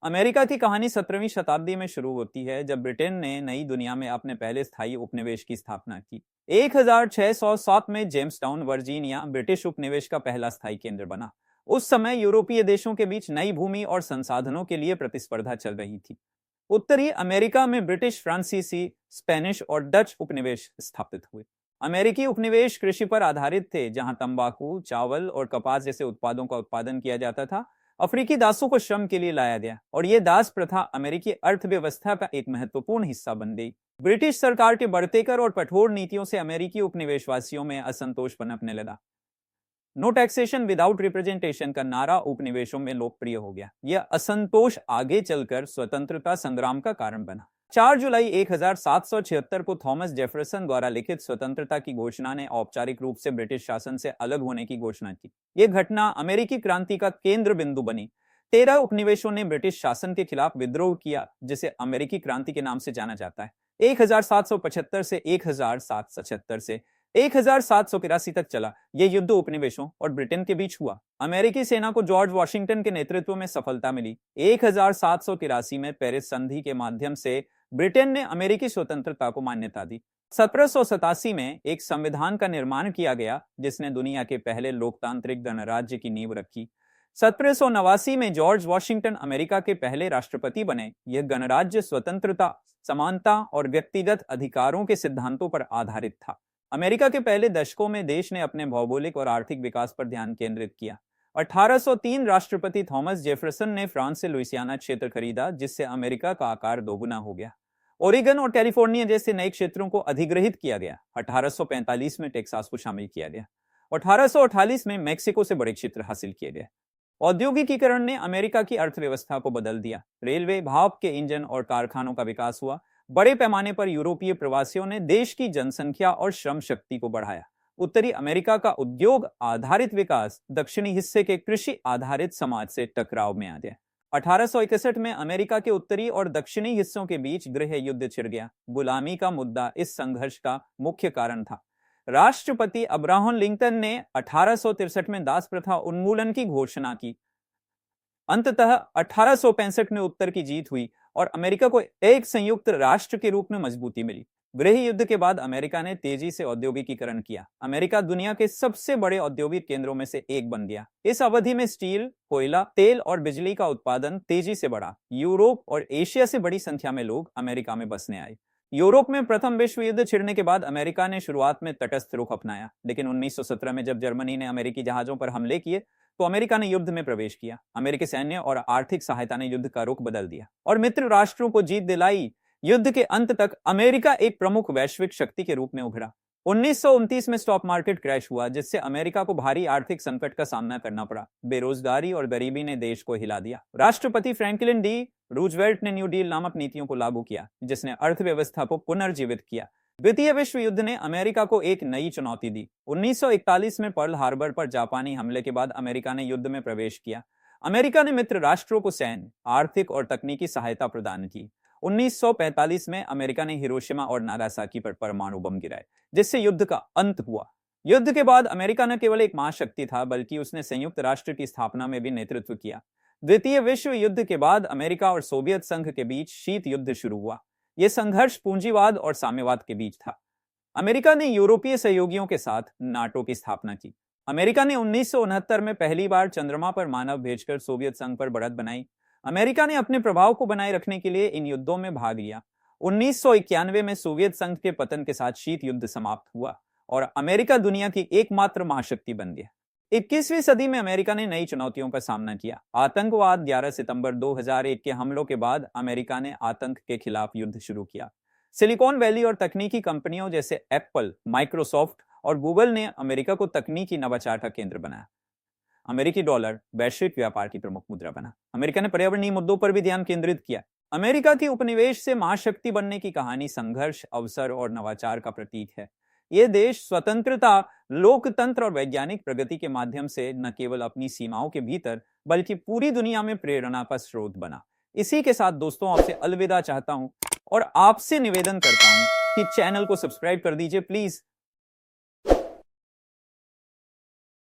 America की कहानी 17वीं शताब्दी में शुरू होती है जब ब्रिटेन ने नई दुनिया में अपने पहले स्थायी उपनिवेश की स्थापना की। 1607 में जेम्सटाउन वर्जीनिया ब्रिटिश उपनिवेश का पहला स्थायी केंद्र बना। उस समय यूरोपीय देशों के बीच नई भूमि और संसाधनों के लिए प्रतिस्पर्धा चल रही थी। उत्तरी अमेरिका में ब्रिटिश, फ्रांसीसी, स्पेनिश और डच उपनिवेश स्थापित हुए। अमेरिकी उपनिवेश कृषि पर आधारित थे, जहां तंबाकू, चावल और कपास जैसे उत्पादों का उत्पादन किया जाता था। अफ्रीकी दासों को श्रम के लिए लाया गया और यह दास प्रथा अमेरिकी अर्थव्यवस्था का एक महत्वपूर्ण हिस्सा बन गई। ब्रिटिश सरकार के बढ़ते कर और कठोर नीतियों से अमेरिकी उपनिवेशवासियों में असंतोष पनपने लगा। नो टैक्सेशन विदाउट रिप्रेजेंटेशन का नारा उपनिवेशों में लोकप्रिय हो गया। यह असंतोष आगे चलकर स्वतंत्रता संग्राम का कारण बना। 4 जुलाई 1776 को थॉमस जेफरसन द्वारा लिखित स्वतंत्रता की घोषणा ने औपचारिक रूप से ब्रिटिश शासन से अलग होने की घोषणा की। यह घटना अमेरिकी क्रांति का केंद्र बिंदु बनी। 13 उपनिवेशों ने ब्रिटिश शासन के खिलाफ विद्रोह किया, जिसे अमेरिकी क्रांति के नाम से जाना जाता है। 1775 से 1783 तक चला यह युद्ध उपनिवेशों और ब्रिटेन के बीच हुआ। अमेरिकी सेना को जॉर्ज वॉशिंगटन के नेतृत्व में सफलता मिली। 1783 में पेरिस संधि के माध्यम से ब्रिटेन ने अमेरिकी स्वतंत्रता को मान्यता दी। 1787 में एक संविधान का निर्माण किया गया, जिसने दुनिया के पहले लोकतांत्रिक गणराज्य की नींव रखी। 1789 में जॉर्ज वॉशिंगटन अमेरिका के पहले राष्ट्रपति बने। यह गणराज्य स्वतंत्रता, समानता और व्यक्तिगत अधिकारों के सिद्धांतों पर आधारित था। अमेरिका के पहले दशकों में देश ने अपने भौगोलिक और आर्थिक विकास पर ध्यान केंद्रित किया। 1803 राष्ट्रपति थॉमस जेफरसन ने फ्रांस से लुइसियाना क्षेत्र खरीदा, जिससे अमेरिका का आकार दोगुना हो गया। ओरेगन और कैलिफोर्निया जैसे नए क्षेत्रों को अधिग्रहित किया गया। 1845 में टेक्सास को शामिल किया गया। 1848 में मैक्सिको से बड़े क्षेत्र हासिल किए गए। औद्योगिकीकरण ने अमेरिका की अर्थव्यवस्था को बदल दिया। रेलवे, भाप के इंजन और कारखानों का विकास हुआ। बड़े पैमाने पर यूरोपीय प्रवासियों ने देश की जनसंख्या और श्रम शक्ति को बढ़ाया। उत्तरी अमेरिका का उद्योग आधारित विकास दक्षिणी हिस्से के कृषि आधारित समाज से टकराव में आ गया। 1861 में अमेरिका के उत्तरी और दक्षिणी हिस्सों के बीच गृह युद्ध छिड़ गया। गुलामी का मुद्दा इस संघर्ष का मुख्य कारण था। राष्ट्रपति अब्राहम लिंकन ने 1863 में दास प्रथा उन्मूलन की घोषणा की। अंततः 1865 में उत्तर की जीत हुई और अमेरिका को एक संयुक्त राष्ट्र के रूप में मजबूती मिली। गृह युद्ध के बाद अमेरिका ने तेजी से औद्योगिकीकरण किया। अमेरिका दुनिया के सबसे बड़े औद्योगिक केंद्रों में से एक बन गया। इस अवधि में स्टील, कोयला, तेल और बिजली का उत्पादन तेजी से बढ़ा। यूरोप और एशिया से बड़ी संख्या में लोग अमेरिका में बसने आए। यूरोप में प्रथम विश्व युद्ध छिड़ने के बाद अमेरिका ने शुरुआत में तटस्थ रुख अपनाया, लेकिन 1917 में जब जर्मनी ने अमेरिकी जहाजों पर हमले किए तो अमेरिका ने युद्ध में प्रवेश किया। अमेरिकी सैन्य और आर्थिक सहायता ने युद्ध का रुख बदल दिया और मित्र राष्ट्रों को जीत दिलाई। युद्ध के अंत तक अमेरिका एक प्रमुख वैश्विक शक्ति के रूप में उभरा। 1929 में स्टॉक मार्केट क्रैश हुआ, जिससे अमेरिका को भारी आर्थिक संकट का सामना करना पड़ा। बेरोजगारी और गरीबी ने देश को हिला दिया। राष्ट्रपति फ्रैंकलिन डी रूजवेल्ट ने न्यू डील नामक नीतियों को लागू किया, जिसने अर्थव्यवस्था को पुनर्जीवित किया। द्वितीय विश्व युद्ध ने अमेरिका को एक नई चुनौती दी। 1941 में पर्ल हार्बर पर जापानी हमले के बाद अमेरिका ने युद्ध में प्रवेश किया। अमेरिका ने मित्र राष्ट्रों को सैन्य, आर्थिक और तकनीकी सहायता प्रदान की। 1945 में अमेरिका ने हिरोशिमा और नागासाकी पर परमाणु बम गिराए, जिससे युद्ध का अंत हुआ। युद्ध के बाद अमेरिका न केवल एक महाशक्ति था, बल्कि उसने संयुक्त राष्ट्र की स्थापना में भी नेतृत्व किया। द्वितीय विश्व युद्ध के बाद अमेरिका और सोवियत संघ के बीच शीत युद्ध शुरू हुआ। यह संघर्ष पूंजीवाद और साम्यवाद के बीच था। अमेरिका ने यूरोपीय सहयोगियों के साथ नाटो की स्थापना की। अमेरिका ने 1969 में पहली बार चंद्रमा पर मानव भेजकर सोवियत संघ पर बढ़त बनाई। अमेरिका ने अपने प्रभाव को बनाए रखने के लिए इन युद्धों में भाग लिया। 1991 में सोवियत संघ के पतन के साथ शीत युद्ध समाप्त हुआ और अमेरिका दुनिया की एकमात्र महाशक्ति बन गया। 21वीं सदी में अमेरिका ने नई चुनौतियों का सामना किया। आतंकवाद। 11 सितंबर 2001 के हमलों के बाद अमेरिका ने आतंक के खिलाफ युद्ध शुरू किया। सिलिकॉन वैली और तकनीकी कंपनियों जैसे एप्पल, माइक्रोसॉफ्ट और गूगल ने अमेरिका को तकनीकी नवाचार का केंद्र बनाया। अमेरिकी डॉलर वैश्विक व्यापार की प्रमुख मुद्रा बना। अमेरिका ने पर्यावरणीय मुद्दों पर भी ध्यान केंद्रित किया। अमेरिका की उपनिवेश से महाशक्ति बनने की कहानी संघर्ष, अवसर और नवाचार का प्रतीक है। यह देश स्वतंत्रता, लोकतंत्र और वैज्ञानिक प्रगति के माध्यम से न केवल अपनी सीमाओं के भीतर बल्कि पूरी दुनिया में प्रेरणा का स्रोत बना। इसी के साथ दोस्तों आपसे अलविदा चाहता हूं और आपसे निवेदन करता हूं कि चैनल को सब्सक्राइब कर दीजिए प्लीज।